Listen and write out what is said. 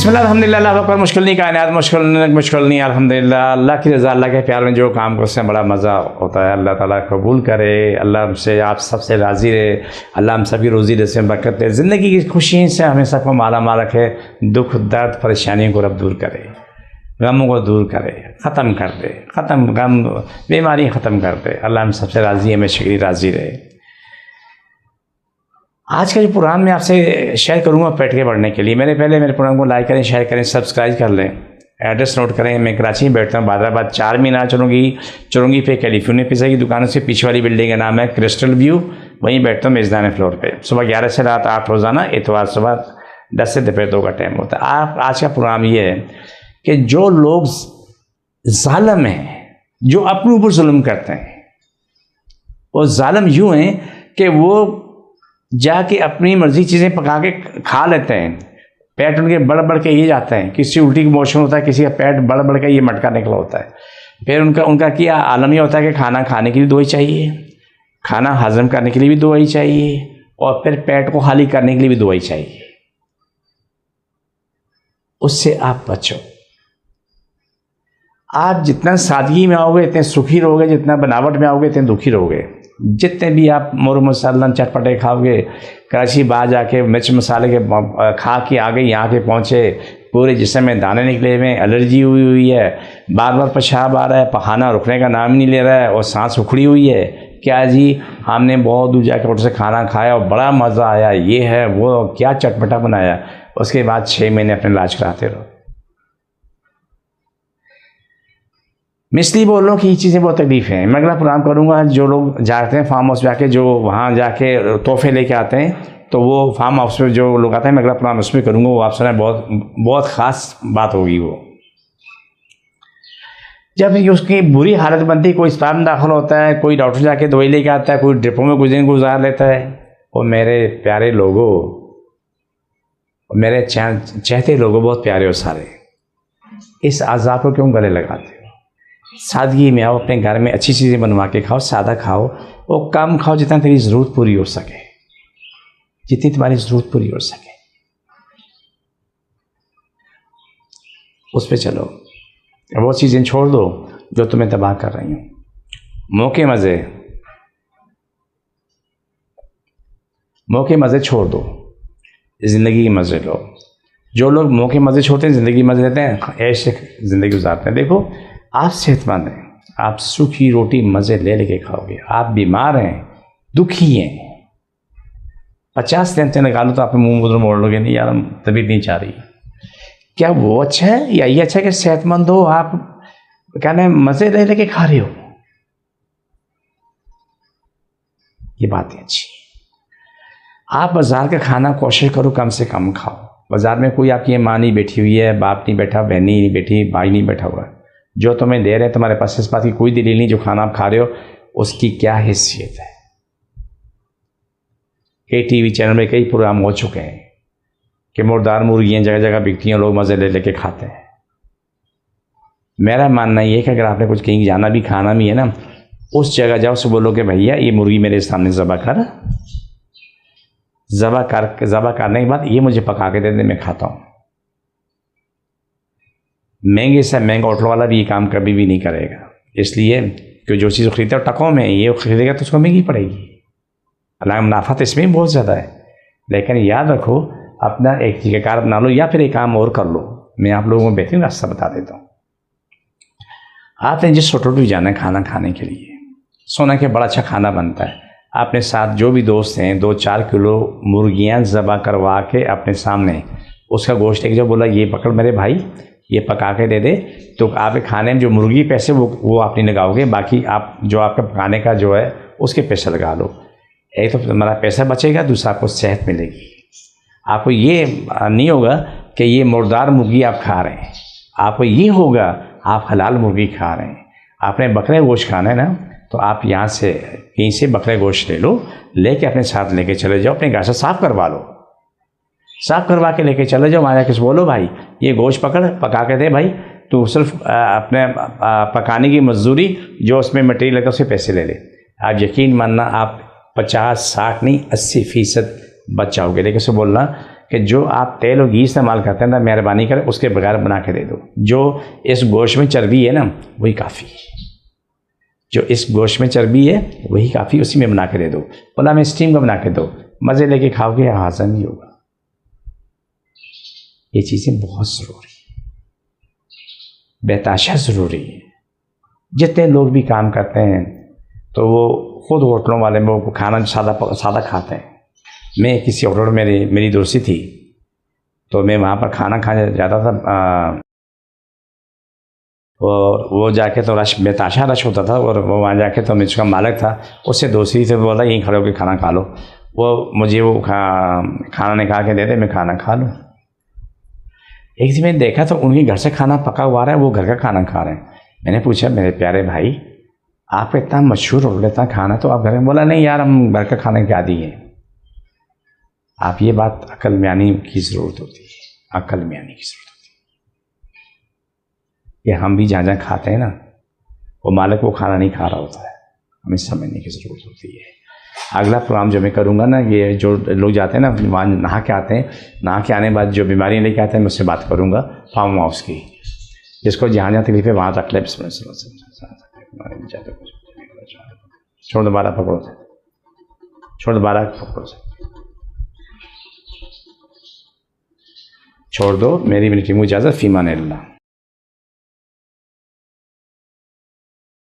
बिस्मिल्लाह अल्हम्दुलिल्लाह, अल्लाह अकबर। मुश्किल नहीं कायनात मुश्किल नहीं अल्हम्दुलिल्लाह। अल्लाह की रज़ा, अल्लाह के प्यार में जो काम को उससे बड़ा मज़ा होता है। अल्लाह ताला कबूल करे, अल्लाह हमसे आप सबसे राज़ी रहे, अल्लाह हम सबकी रोज़ी रज़्क़ में बरकत दे, ज़िंदगी की खुशी से हमें सबको माला माल रखे, दुख दर्द परेशानियों को रब दूर करे, गमों को दूर करे, ख़त्म कर दे, ख़त्म गम बीमारी ख़त्म कर दे। अल्लाह हम सबसे राज़ी है, हमेशा राज़ी रहे। आज का जो प्रोग्राम मैं आपसे शेयर करूंगा बैठ के पढ़ने के लिए, मेरे प्रोग्राम को लाइक करें, शेयर करें, सब्सक्राइब कर लें। एड्रेस नोट करें, मैं कराची में बैठता हूँ, बादराबाद 4 मीनार चुरंगी पे कैलिफोर्निया पिज़्ज़ा की दुकानों से पीछे वाली बिल्डिंग का नाम है क्रिस्टल व्यू, वहीं बैठता हूँ मेज़दान फ्लोर पे। सुबह 11 से रात 8 रोज़ाना, इतवार सुबह 10 से दोपहर 2 का टाइम होता है। आप आज का प्रोग्राम ये है कि जो लोग ज़ालिम हैं, जो अपने ऊपर जुल्म करते हैं, वो ज़ालिम यूँ हैं कि वो जाके अपनी मर्ज़ी चीज़ें पका के खा लेते हैं, पेट उनके बढ़ के ये जाते हैं, किसी उल्टी का मोशन होता है, किसी का पेट बढ़ के ये मटका निकला होता है। फिर उनका क्या आलम ये होता है कि खाना खाने के लिए दवाई चाहिए, खाना हजम करने के लिए भी दवाई चाहिए, और फिर पेट को खाली करने के लिए भी दवाई चाहिए। उससे आप बचो। आप जितना सादगी में आओगे इतने सुखी रहोगे, जितना बनावट में आओगे इतने दुखी रहोगे। जितने भी आप मुर्ग मसालन चटपटे खाओगे, कराची बाहर जाके मिर्च मसाले के खा के आगे यहाँ के पहुँचे, पूरे जिस्म में दाने निकले हुए, एलर्जी हुई है, बार बार पेशाब आ रहा है, पखाना रुकने का नाम नहीं ले रहा है, और सांस उखड़ी हुई है। क्या जी, हमने बहुत दूर जाकर उठ से खाना खाया और बड़ा मज़ा आया, ये है वो, क्या चटपटा बनाया। उसके बाद 6 महीने अपने इलाज कराते रहो। मैं इसलिए बोल रहा हूँ कि ये चीज़ें बहुत तकलीफ़ हैं। मैं अगला प्रोग्राम करूँगा, जो लोग जाते हैं फार्म हाउस पे जाके, जो वहाँ जाके तोहफे लेके आते हैं, तो वो फार्म हाउस पे जो लोग आते हैं, मैं अगला प्रोग्राम उसमें करूँगा। वो आप सुना, बहुत ख़ास बात होगी वो। जब उसकी बुरी हालत बनती है, कोई अस्पताल में दाखिल होता है, कोई डॉक्टर जाके दवाई लेके आता है, कोई ड्रिपों में कुछ दिन गुजार लेता है। और मेरे प्यारे लोगों, मेरे चाहते लोगों, बहुत प्यारे हो सारे, इस अज़ाब को क्यों गले लगाते हो? सादगी में आओ, अपने घर में अच्छी चीज़ें बनवा के खाओ, सादा खाओ, वो कम खाओ जितना तेरी ज़रूरत पूरी हो सके, जितनी तुम्हारी ज़रूरत पूरी हो सके उस पर चलो। वो चीज़ें छोड़ दो जो तुम्हें तबाह कर रही हूँ। मौके मज़े छोड़ दो, ज़िंदगी के मज़े लो। जो लोग मौके मज़े छोड़ते हैं, ज़िंदगी मज़े लेते हैं, ऐसे ज़िंदगी गुजारते हैं। देखो, आप सेहतमंद हैं, आप सूखी रोटी मज़े ले खाओगे। आप बीमार हैं, दुखी हैं, 50 दिन से निकालो तो आप मुँह मुद्र मोड़ लोगे, नहीं यार हम तबीयत नहीं चाह रही। क्या वो अच्छा है या ये अच्छा है कि सेहतमंद हो, आप क्या ना मज़े ले खा रहे हो? ये बात अच्छी है। आप बाज़ार का खाना कोशिश करो कम से कम खाओ। बाज़ार में कोई आपकी माँ नहीं बैठी हुई है, बाप नहीं बैठा, बहन नहीं बैठी, भाई नहीं बैठा हुआ। जो तुम्हें दे रहे हैं, तुम्हारे पास इस बात की कोई दलील नहीं, जो खाना आप खा रहे हो उसकी क्या हैसियत है। कई टीवी चैनल में कई प्रोग्राम हो चुके हैं कि मुर्दार मुर्गियाँ जगह जगह बिकती हैं, लोग मज़े ले खाते हैं। मेरा मानना ये है कि अगर आपने कुछ कहीं जाना भी खाना भी है ना, उस जगह जाओ, से बोलो कि भैया ये मुर्गी मेरे सामने ज़बह करने के बाद ये मुझे पका के दे दे, मैं खाता हूँ। महंगे से महंगा होटल वाला भी ये काम कभी भी नहीं करेगा, इसलिए कि जो चीज़ खरीदता है टकों में, ये खरीदेगा तो उसको महंगी पड़ेगी। हालांकि मुनाफा तो इसमें बहुत ज़्यादा है, लेकिन याद रखो अपना एक तरीक़ाकार बना लो या फिर एक काम और कर लो। मैं आप लोगों को बेहतरीन रास्ता बता देता हूँ। आपने जिस होटल में जाना है खाना खाने के लिए, सोना के बड़ा अच्छा खाना बनता है, अपने साथ जो भी दोस्त हैं 2-4 किलो मुर्गियाँ ज़बह करवा के अपने सामने उसका गोश्त लेके जो बोला ये पकड़ मेरे भाई, ये पका के दे दे, तो आप खाने में जो मुर्गी पैसे वो आप नहीं लगाओगे, बाकी आप जो आपका पकाने का जो है उसके पैसे लगा लो। एक तो तुम्हारा पैसा बचेगा, दूसरा आपको सेहत मिलेगी। आपको ये नहीं होगा कि ये मुर्दार मुर्गी आप खा रहे हैं, आपको ये होगा आप हलाल मुर्गी खा रहे हैं। आपने बकरे गोश्त खाना है ना, तो आप यहाँ से कहीं से बकरे गोश्त ले लो, लेके अपने साथ लेके चले जाओ, अपने घर से साफ़ करवा लो, साफ़ करवा के लेके चले जाओ। वहाँ जाके बोलो भाई ये गोश्त पका के दे भाई, तो सिर्फ अपने पकाने की मजदूरी जो उसमें मटेरियल लगता है उसके पैसे ले ले। आप यकीन मानना आप 50-60 नहीं 80% बच जाओगे। लेकिन उसे बोलना कि जो आप तेल और घी इस्तेमाल करते हैं ना, मेहरबानी कर उसके बगैर बना के दे दो। जो इस गोश्त में चर्बी है ना वही काफ़ी है, जो इस गोश्त में चर्बी है वही काफ़ी, उसी में बना के दे दो। बोला मैं स्टीम का बना के दो, मज़े लेके खाओगे, हाज़म ही होगा। ये चीज़ें बहुत ज़रूरी है, बेताशा ज़रूरी है। जितने लोग भी काम करते हैं तो वो खुद होटलों वाले में वो खाना सादा खाते हैं। मैं किसी होटल में मेरी दोस्ती थी तो मैं वहाँ पर खाना खाने जाता था, और वो जाके तो रश बेताशा रश होता था, और वो वहाँ जाके तो मैं उसका मालिक था, उससे दोस्ती से बोला यहीं खड़े होकर खाना खा लो। वो मुझे वो खाना निकाल के देते, मैं खाना खा लूँ। एक दिन मैंने देखा तो उनके घर से खाना पका हुआ रहा है, वो घर का खाना खा रहे हैं। मैंने पूछा मेरे प्यारे भाई आप इतना मशहूर होटल इतना खाना तो आप घर में, बोला नहीं यार हम घर का खाने के आदी हैं। आप ये बात अक्ल में आने की ज़रूरत होती है, अक्ल में आने की ज़रूरत होती है कि हम भी जहाँ जहाँ खाते हैं ना वो मालिक वो खाना नहीं खा रहा होता है, हमें समझने की ज़रूरत होती है। अगला प्रोग्राम जो मैं करूँगा ना, ये जो लोग जाते हैं ना वहाँ नहा के आते हैं, नहा के आने के बाद जो बीमारियाँ लेके आते हैं मैं उससे बात करूँगा फार्म हाउस की, जिसको जहाँ जहाँ तकलीफ है वहाँ रख ले। छोड़ दोबारा पकड़ो, छोड़ दोबारा पकड़ो, छोड़ दो। मेरी मीटिंग को इजाज़त, फ़ी अमान अल्लाह।